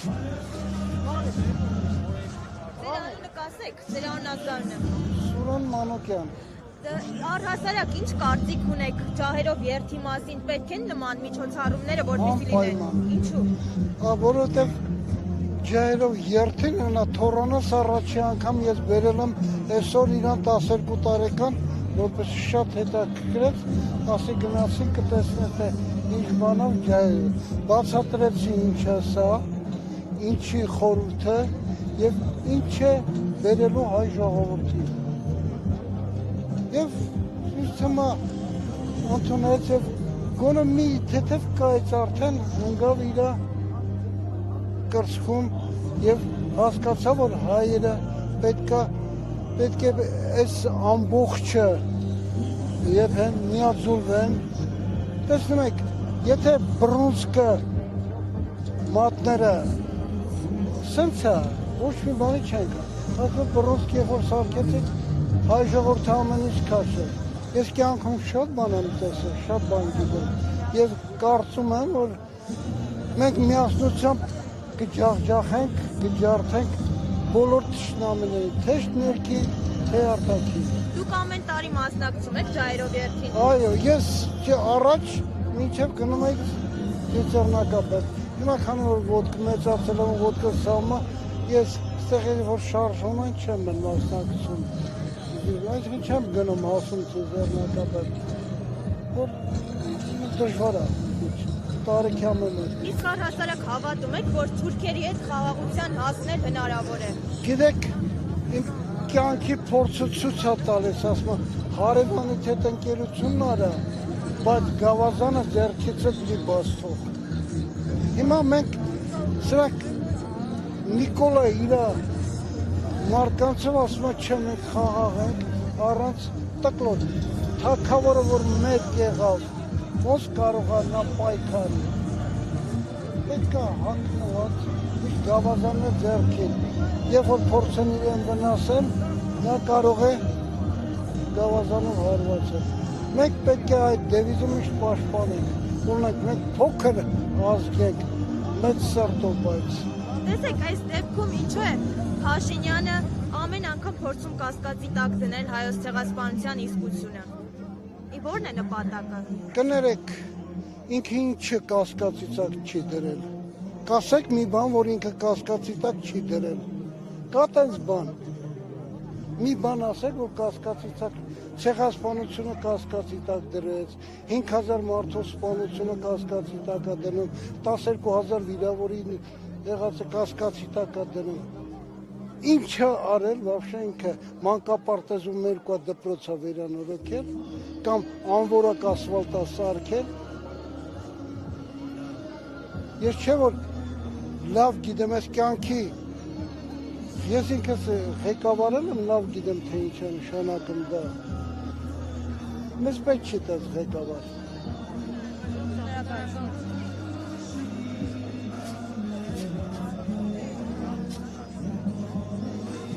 Ձեր անունը կասեք, ձեր անուն ազգանունը։ Սուրեն Մանոկյան։ Առհասարակ ինչ կարծիք ունեք ջահերով երթի մասին, պետք են նման միջոցառումները, որպեսզի լինեն։ Ինչու։ Որովհետև ջահերով երթին նա թորանոս առաջի անգամ ես բերել եմ այսօր իրան 12 տարեկան, որպես շատ հետաքրքրեց, ասի գնացին կտեսնեք թե ինչ բանով ջահերը։ Բացատրեցի ինչ է սա, ինչի խորհուրդ է և ինչ է բերելու հայ ժողովրդին։ Եվ ինձ թվում է ընդունեց և գոնը մի թեթև կայց արդեն ընկավ իր կրծքում և հասկացա, որ հայերը պետք է այս ամբողջը և հեն միաձուլվեն։ Տեսնում եք, եթե բռունցքը մատները սենց է, ոչ մի բանի չենք, ասում բռունցք երբ որ սարքեցիք, հայ ժողովուրդը ամեն ինչ քաշ է։ Ես կյանքում շատ բան եմ տեսել, շատ բան գիտեմ և կարծում եմ, որ մենք միասնությամբ կջախջախենք, կջարդենք բոլոր թշնամիներին, թե ներքին, թե արտաքին։ Դուք ամեն տարի մասնակցում եք ջահերով երթին։ Այո, ես առաջ մինչև գնում եք Ծերնակապետ։ Հիմա քանի որ ոտքը մեծացել եմ, ոտքը սամը, ես ստեղ որ շարժում են չեմ մասնակցում։ Այսինքն չեմ գնում հասում Ծերնակապետ, որ դժվար է, տարիքի ամեն օր։ Իսկ առհասարակ հավատում եք, որ թուրքերի հետ խաղաղության հասնել հնարավոր է։ Գիտեք, իմ կյանքի փորձը ցույց է տալիս, ասում եմ, հարևանիդ հետ ընկերությունն արա, բայց գավազանը ձեռքիցդ մի բաց թող։ Հիմա մենք սրանք Նիկոլա իր մարկանցով ասում է չէ մենք խաղաղ ենք առանց տկլոտ։ Թագավորը որ մեկ եղավ, ոնց կարող է նա պայքարի։ Պետք է հանգնված միշտ գավազանը ձեռքին։ Երբ որ փորձեն իրեն վնասել, նա կարող է գավազանով հարվածել։ Մենք պետք է այդ դևիզը միշտ պաշտպանենք, ունենք, մենք փոքր ազգ ենք, մեծ սրտով բայց։ Տեսեք, այս դեպքում ինչու է Փաշինյանը ամեն անգամ փորձում կասկածի տակ դնել հայոց ցեղասպանության իսկությունը։ Որն է նպատակը։ Կներեք, ինքը ինչը կասկածի տակ չի դրել։ Կասեք մի բան, որ ինքը կասկածի տակ չի դրել։ Կա տես բան։ Մի բան ասեք, որ կասկածի տակ ցեղասպանությունը կասկածի տակ դրեց, 5000 մարդու սպանությունը կասկածի տակ է դնում, 12000 վիրավորի եղածը կասկածի տակ է դնում։ Ինչ է արել վավշե ինքը մանկապարտեզում 2 դպրոց է վերանորոգել կամ անորակ ասֆալտ է սարքել։ Ես չէ որ լավ գիտեմ այս կյանքի, ես ինքս ղեկավարել եմ, լավ գիտեմ թե ինչ է նշանակում դա։ Մեզ պետք չի տես ղեկավար։